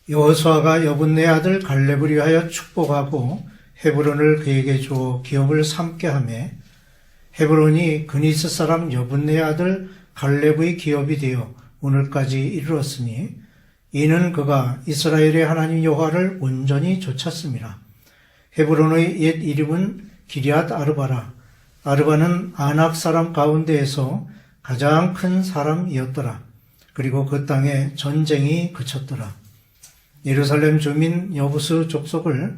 여호수아가 여분네 아들 갈렙을 위하여 축복하고 헤브론을 그에게 주어 기업을 삼게 하며 헤브론이 그니스 사람 여분네 아들 갈렙의 기업이 되어 오늘까지 이르렀으니 이는 그가 이스라엘의 하나님 여호와를 온전히 좇았습니다. 헤브론의 옛 이름은 기럇 아르바라. 아르바는 아낙 사람 가운데에서 가장 큰 사람이었더라. 그리고 그 땅에 전쟁이 그쳤더라. 예루살렘 주민 여부스 족속을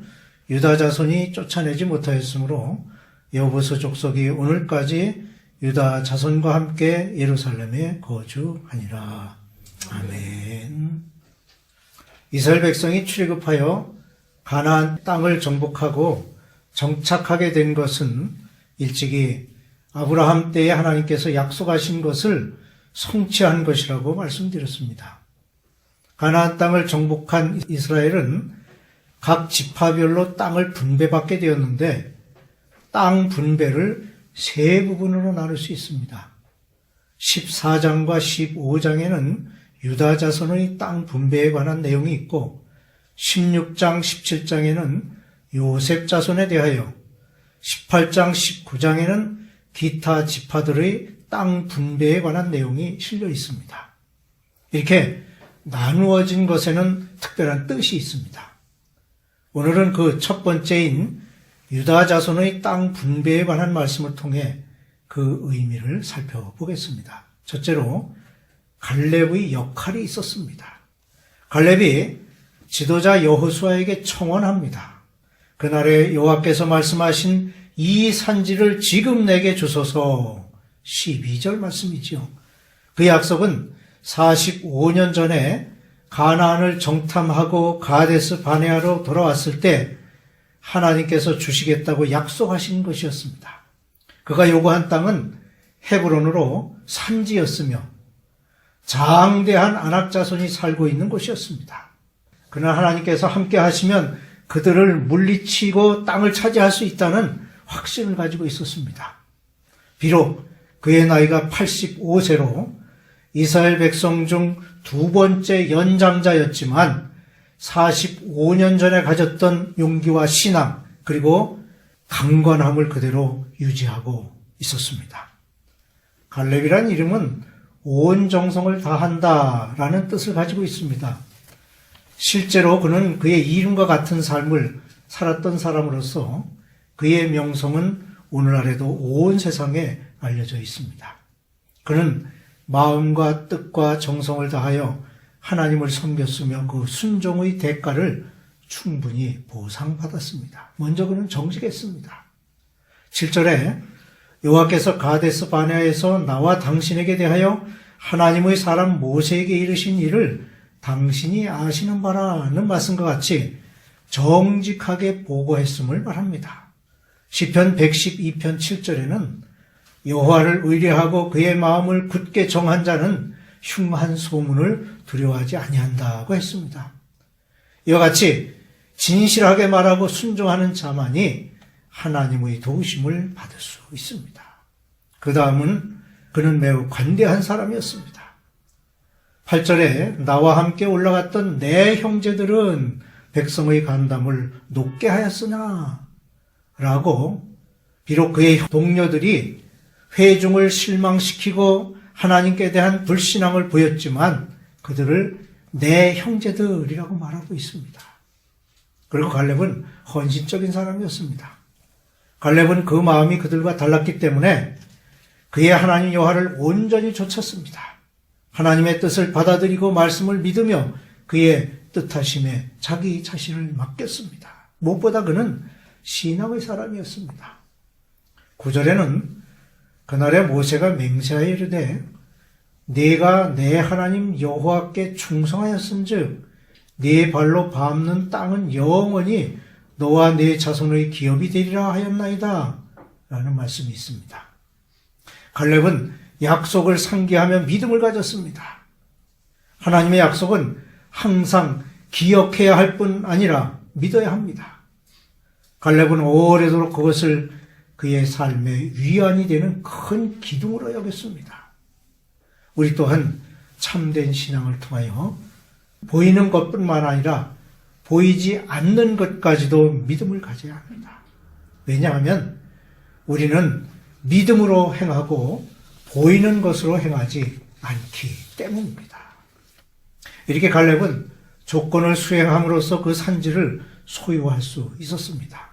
유다 자손이 쫓아내지 못하였으므로 여부스 족속이 오늘까지 유다 자손과 함께 예루살렘에 거주하니라. 아멘. 이스라엘 백성이 출애굽하여 가나안 땅을 정복하고 정착하게 된 것은 일찍이 아브라함 때에 하나님께서 약속하신 것을 성취한 것이라고 말씀드렸습니다. 가나안 땅을 정복한 이스라엘은 각 지파별로 땅을 분배받게 되었는데 땅 분배를 세 부분으로 나눌 수 있습니다. 14장과 15장에는 유다 자손의 땅 분배에 관한 내용이 있고 16장, 17장에는 요셉 자손에 대하여 18장, 19장에는 기타 지파들의 땅 분배에 관한 내용이 실려 있습니다. 이렇게 나누어진 것에는 특별한 뜻이 있습니다. 오늘은 그 첫 번째인 유다 자손의 땅 분배에 관한 말씀을 통해 그 의미를 살펴보겠습니다. 첫째로 갈렙의 역할이 있었습니다. 갈렙이 지도자 여호수아에게 청원합니다. 그날에 여호와께서 말씀하신 이 산지를 지금 내게 주소서. 12절 말씀이지요. 그 약속은 45년 전에 가나안을 정탐하고 가데스 바네아로 돌아왔을 때 하나님께서 주시겠다고 약속하신 것이었습니다. 그가 요구한 땅은 헤브론으로 산지였으며 장대한 아낙 자손이 살고 있는 곳이었습니다. 그러나 하나님께서 함께 하시면 그들을 물리치고 땅을 차지할 수 있다는 확신을 가지고 있었습니다. 비록 그의 나이가 85세로 이스라엘 백성 중 두 번째 연장자였지만 45년 전에 가졌던 용기와 신앙 그리고 강건함을 그대로 유지하고 있었습니다. 갈렙이란 이름은 온 정성을 다한다라는 뜻을 가지고 있습니다. 실제로 그는 그의 이름과 같은 삶을 살았던 사람으로서 그의 명성은 오늘날에도 온 세상에 알려져 있습니다. 그는 마음과 뜻과 정성을 다하여 하나님을 섬겼으며 그 순종의 대가를 충분히 보상받았습니다. 먼저 그는 정직했습니다. 7절에 여호와께서 가데스 바네아에서 나와 당신에게 대하여 하나님의 사람 모세에게 이르신 일을 당신이 아시는 바라는 말씀과 같이 정직하게 보고했음을 말합니다. 시편 112편 7절에는 여호와를 의뢰하고 그의 마음을 굳게 정한 자는 흉한 소문을 두려워하지 아니한다고 했습니다. 이와 같이 진실하게 말하고 순종하는 자만이 하나님의 도우심을 받을 수 있습니다. 그 다음은 그는 매우 관대한 사람이었습니다. 8절에 나와 함께 올라갔던 내 형제들은 백성의 간담을 높게 하였으나 라고 비록 그의 동료들이 회중을 실망시키고 하나님께 대한 불신앙을 보였지만 그들을 내 형제들이라고 말하고 있습니다. 그리고 갈렙은 헌신적인 사람이었습니다. 갈렙은 그 마음이 그들과 달랐기 때문에 그의 하나님 여호와를 온전히 좇았습니다. 하나님의 뜻을 받아들이고 말씀을 믿으며 그의 뜻하심에 자기 자신을 맡겼습니다. 무엇보다 그는 신앙의 사람이었습니다. 9절에는 그날에 모세가 맹세하여 이르되 네가 내 하나님 여호와께 충성하였은즉 네 발로 밟는 땅은 영원히 너와 네 자손의 기업이 되리라 하였나이다 라는 말씀이 있습니다. 갈렙은 약속을 상기하며 믿음을 가졌습니다. 하나님의 약속은 항상 기억해야 할 뿐 아니라 믿어야 합니다. 갈렙은 오래도록 그것을 그의 삶의 위안이 되는 큰 기둥으로 여겼습니다. 우리 또한 참된 신앙을 통하여 보이는 것뿐만 아니라 보이지 않는 것까지도 믿음을 가져야 합니다. 왜냐하면 우리는 믿음으로 행하고 보이는 것으로 행하지 않기 때문입니다. 이렇게 갈렙은 조건을 수행함으로써 그 산지를 소유할 수 있었습니다.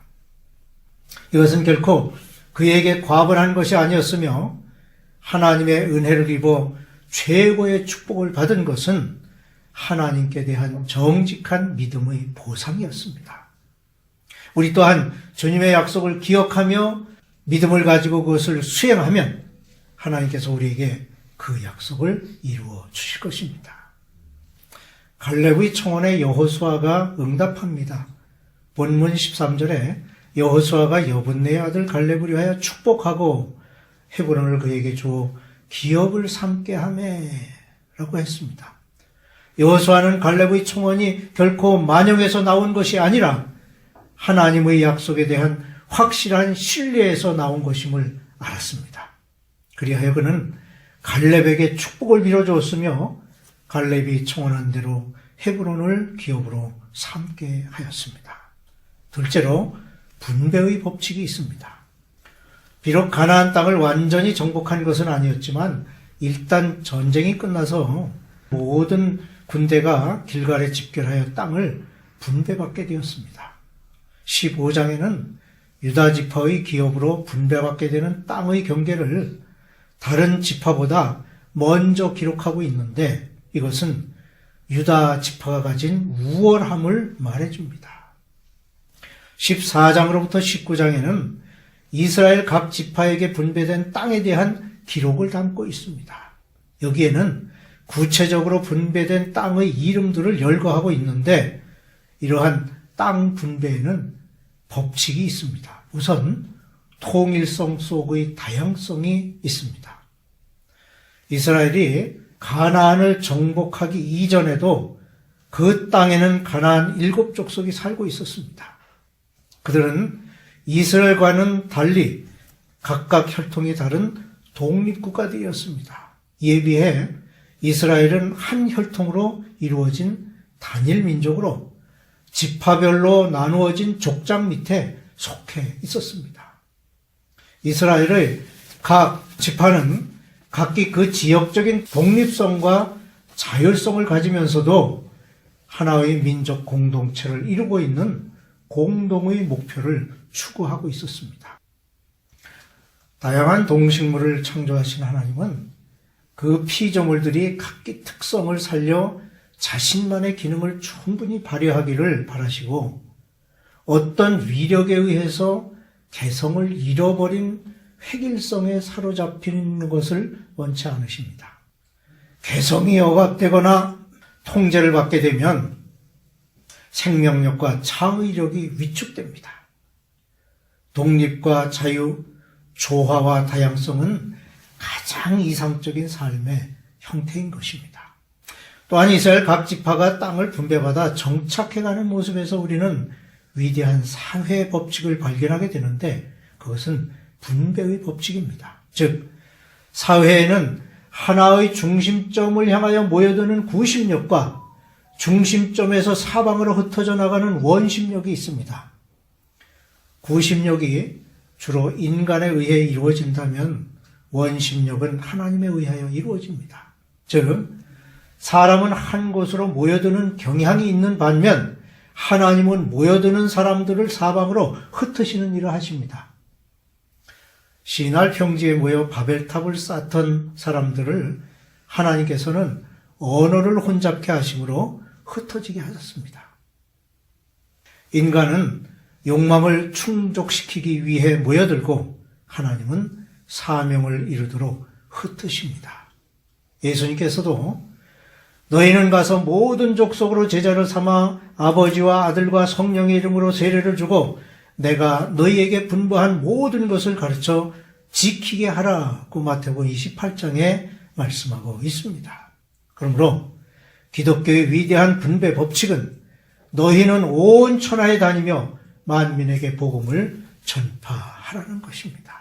이것은 결코 그에게 과분한 것이 아니었으며 하나님의 은혜를 입어 최고의 축복을 받은 것은 하나님께 대한 정직한 믿음의 보상이었습니다. 우리 또한 주님의 약속을 기억하며 믿음을 가지고 그것을 수행하면 하나님께서 우리에게 그 약속을 이루어 주실 것입니다. 갈렙의 청원에 여호수아가 응답합니다. 본문 13절에 여호수아가 여분네의 아들 갈렙을 위하여 축복하고 헤브론을 그에게 주어 기업을 삼게 하매 라고 했습니다. 여호수아는 갈렙의 청원이 결코 만영에서 나온 것이 아니라 하나님의 약속에 대한 확실한 신뢰에서 나온 것임을 알았습니다. 그리하여 그는 갈렙에게 축복을 빌어주었으며 갈렙이 청원한 대로 헤브론을 기업으로 삼게 하였습니다. 둘째로 분배의 법칙이 있습니다. 비록 가나안 땅을 완전히 정복한 것은 아니었지만 일단 전쟁이 끝나서 모든 군대가 길갈에 집결하여 땅을 분배받게 되었습니다. 15장에는 유다 지파의 기업으로 분배받게 되는 땅의 경계를 다른 지파보다 먼저 기록하고 있는데 이것은 유다 지파가 가진 우월함을 말해줍니다. 14장으로부터 19장에는 이스라엘 각 지파에게 분배된 땅에 대한 기록을 담고 있습니다. 여기에는 구체적으로 분배된 땅의 이름들을 열거하고 있는데 이러한 땅 분배에는 법칙이 있습니다. 우선 통일성 속의 다양성이 있습니다. 이스라엘이 가나안을 정복하기 이전에도 그 땅에는 가나안 7족속이 살고 있었습니다. 그들은 이스라엘과는 달리 각각 혈통이 다른 독립국가들이었습니다. 이에 비해 이스라엘은 한 혈통으로 이루어진 단일 민족으로 지파별로 나누어진 족장 밑에 속해 있었습니다. 이스라엘의 각 지파는 각기 그 지역적인 독립성과 자율성을 가지면서도 하나의 민족 공동체를 이루고 있는 공동의 목표를 추구하고 있었습니다. 다양한 동식물을 창조하신 하나님은 그 피조물들이 각기 특성을 살려 자신만의 기능을 충분히 발휘하기를 바라시고 어떤 위력에 의해서 개성을 잃어버린 획일성에 사로잡히는 것을 원치 않으십니다. 개성이 억압되거나 통제를 받게 되면 생명력과 창의력이 위축됩니다. 독립과 자유, 조화와 다양성은 가장 이상적인 삶의 형태인 것입니다. 또한 이스라엘 각 지파가 땅을 분배받아 정착해가는 모습에서 우리는 위대한 사회 법칙을 발견하게 되는데 그것은 분배의 법칙입니다. 즉 사회에는 하나의 중심점을 향하여 모여드는 구심력과 중심점에서 사방으로 흩어져 나가는 원심력이 있습니다. 구심력이 주로 인간에 의해 이루어진다면 원심력은 하나님에 의하여 이루어집니다. 즉 사람은 한 곳으로 모여드는 경향이 있는 반면 하나님은 모여드는 사람들을 사방으로 흩으시는 일을 하십니다. 시날 평지에 모여 바벨탑을 쌓던 사람들을 하나님께서는 언어를 혼잡케 하심으로 흩어지게 하셨습니다. 인간은 욕망을 충족시키기 위해 모여들고 하나님은 사명을 이루도록 흩으십니다. 예수님께서도 너희는 가서 모든 족속으로 제자를 삼아 아버지와 아들과 성령의 이름으로 세례를 주고 내가 너희에게 분부한 모든 것을 가르쳐 지키게 하라고 마태복음 28장에 말씀하고 있습니다. 그러므로 기독교의 위대한 분배 법칙은 너희는 온 천하에 다니며 만민에게 복음을 전파하라는 것입니다.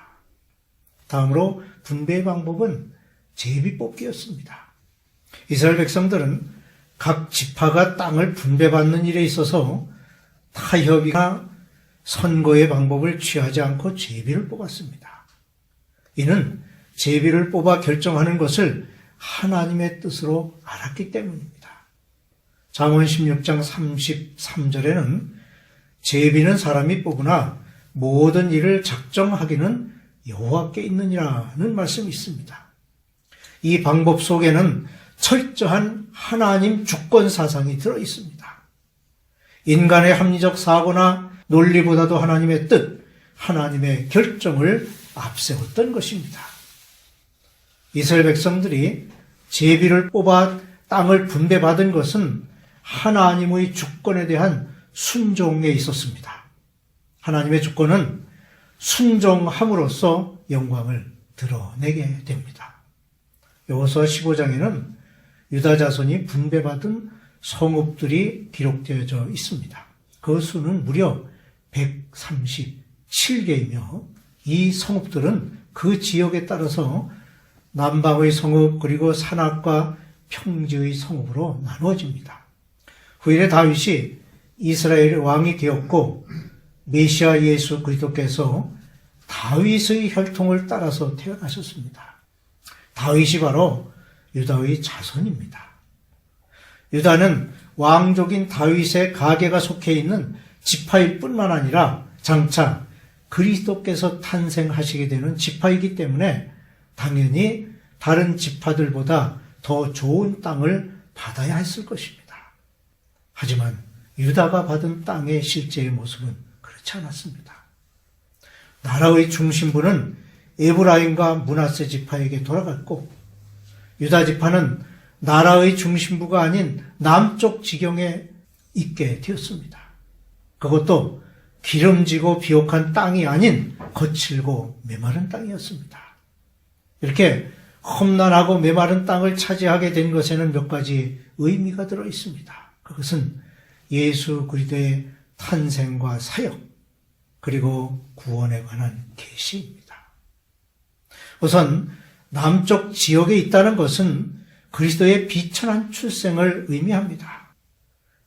다음으로 분배의 방법은 제비뽑기였습니다. 이스라엘 백성들은 각 지파가 땅을 분배받는 일에 있어서 타협이나 선거의 방법을 취하지 않고 제비를 뽑았습니다. 이는 제비를 뽑아 결정하는 것을 하나님의 뜻으로 알았기 때문입니다. 잠언 16장 33절에는 제비는 사람이 뽑으나 모든 일을 작정하기는 여호와께 있느니라는 말씀이 있습니다. 이 방법 속에는 철저한 하나님 주권 사상이 들어 있습니다. 인간의 합리적 사고나 논리보다도 하나님의 뜻, 하나님의 결정을 앞세웠던 것입니다. 이스라엘 백성들이 제비를 뽑아 땅을 분배받은 것은 하나님의 주권에 대한 순종에 있었습니다. 하나님의 주권은 순종함으로써 영광을 드러내게 됩니다. 여호수아 15장에는 유다 자손이 분배받은 성읍들이 기록되어져 있습니다. 그 수는 무려 137개이며 이 성읍들은 그 지역에 따라서 남방의 성읍 그리고 산악과 평지의 성읍으로 나누어집니다. 후일에 다윗이 이스라엘의 왕이 되었고 메시아 예수 그리스도께서 다윗의 혈통을 따라서 태어나셨습니다. 다윗이 바로 유다의 자손입니다. 유다는 왕족인 다윗의 가계가 속해 있는 지파일 뿐만 아니라 장차 그리스도께서 탄생하시게 되는 지파이기 때문에 당연히 다른 지파들보다 더 좋은 땅을 받아야 했을 것입니다. 하지만 유다가 받은 땅의 실제의 모습은 그렇지 않았습니다. 나라의 중심부는 에브라임과 므낫세 지파에게 돌아갔고 유다 지파는 나라의 중심부가 아닌 남쪽 지경에 있게 되었습니다. 그것도 기름지고 비옥한 땅이 아닌 거칠고 메마른 땅이었습니다. 이렇게 험난하고 메마른 땅을 차지하게 된 것에는 몇 가지 의미가 들어 있습니다. 그것은 예수 그리스도의 탄생과 사역 그리고 구원에 관한 계시입니다. 우선 남쪽 지역에 있다는 것은 그리스도의 비천한 출생을 의미합니다.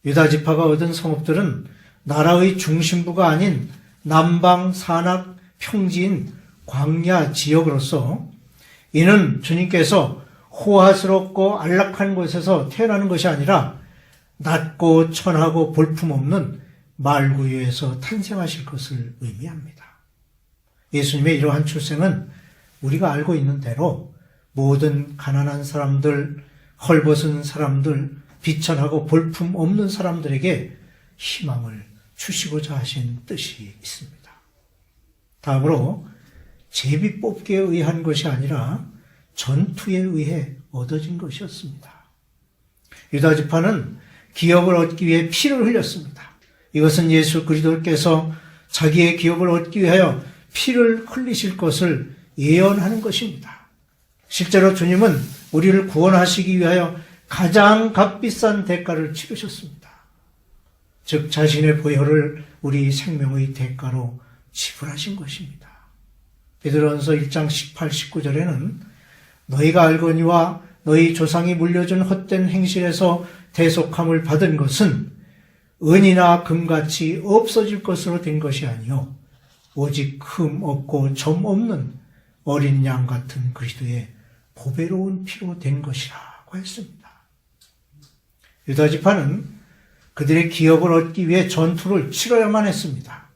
유다 지파가 얻은 성읍들은 나라의 중심부가 아닌 남방 산악 평지인 광야 지역으로서 이는 주님께서 호화스럽고 안락한 곳에서 태어나는 것이 아니라 낮고 천하고 볼품없는 말구유에서 탄생하실 것을 의미합니다. 예수님의 이러한 출생은 우리가 알고 있는 대로 모든 가난한 사람들, 헐벗은 사람들, 비천하고 볼품없는 사람들에게 희망을 주시고자 하신 뜻이 있습니다. 다음으로 제비 뽑기에 의한 것이 아니라 전투에 의해 얻어진 것이었습니다. 유다 지파는 기업을 얻기 위해 피를 흘렸습니다. 이것은 예수 그리스도께서 자기의 기업을 얻기 위하여 피를 흘리실 것을 예언하는 것입니다. 실제로 주님은 우리를 구원하시기 위하여 가장 값비싼 대가를 치르셨습니다. 즉 자신의 보혈을 우리 생명의 대가로 지불하신 것입니다. 베드로전서 1장 18, 19절에는 너희가 알거니와 너희 조상이 물려준 헛된 행실에서 대속함을 받은 것은 은이나 금같이 없어질 것으로 된 것이 아니요 오직 흠 없고 점 없는 어린 양 같은 그리스도의 보배로운 피로 된 것이라고 했습니다. 유다 지파는 그들의 기업을 얻기 위해 전투를 치러야만 했습니다.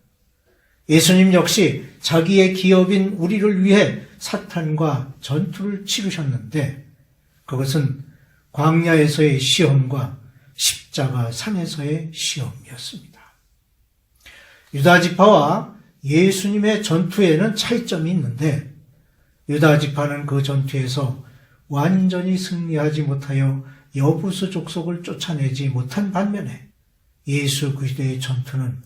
예수님 역시 자기의 기업인 우리를 위해 사탄과 전투를 치르셨는데 그것은 광야에서의 시험과 십자가 산에서의 시험이었습니다. 유다 지파와 예수님의 전투에는 차이점이 있는데 유다 지파는 그 전투에서 완전히 승리하지 못하여 여부수 족속을 쫓아내지 못한 반면에 예수 그리스도의 전투는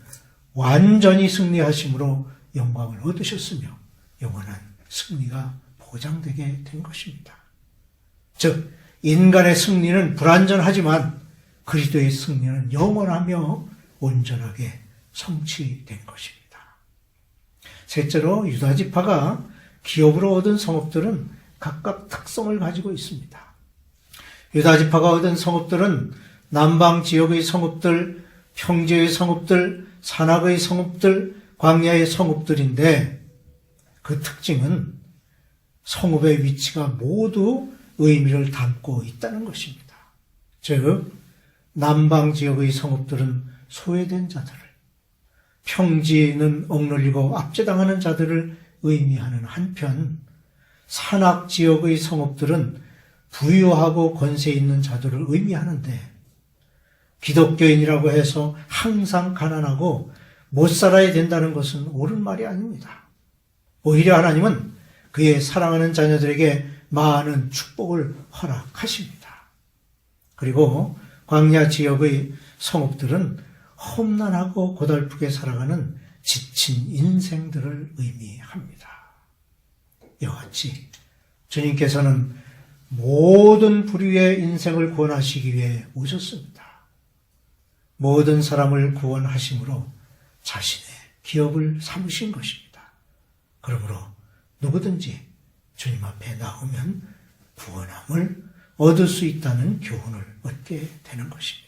완전히 승리하심으로 영광을 얻으셨으며 영원한 승리가 보장되게 된 것입니다. 즉 인간의 승리는 불완전하지만 그리스도의 승리는 영원하며 온전하게 성취된 것입니다. 셋째로 유다 지파가 기업으로 얻은 성읍들은 각각 특성을 가지고 있습니다. 유다 지파가 얻은 성읍들은 남방 지역의 성읍들, 평지의 성읍들, 산악의 성읍들, 광야의 성읍들인데 그 특징은 성읍의 위치가 모두 의미를 담고 있다는 것입니다. 즉, 남방 지역의 성읍들은 소외된 자들을, 평지는 억눌리고 압제당하는 자들을 의미하는 한편 산악 지역의 성읍들은 부유하고 권세 있는 자들을 의미하는데 기독교인이라고 해서 항상 가난하고 못 살아야 된다는 것은 옳은 말이 아닙니다. 오히려 하나님은 그의 사랑하는 자녀들에게 많은 축복을 허락하십니다. 그리고 광야 지역의 성읍들은 험난하고 고달프게 살아가는 지친 인생들을 의미합니다. 이와 같이 주님께서는 모든 부류의 인생을 구원하시기 위해 오셨습니다. 모든 사람을 구원하심으로 자신의 기업을 삼으신 것입니다. 그러므로 누구든지 주님 앞에 나오면 구원함을 얻을 수 있다는 교훈을 얻게 되는 것입니다.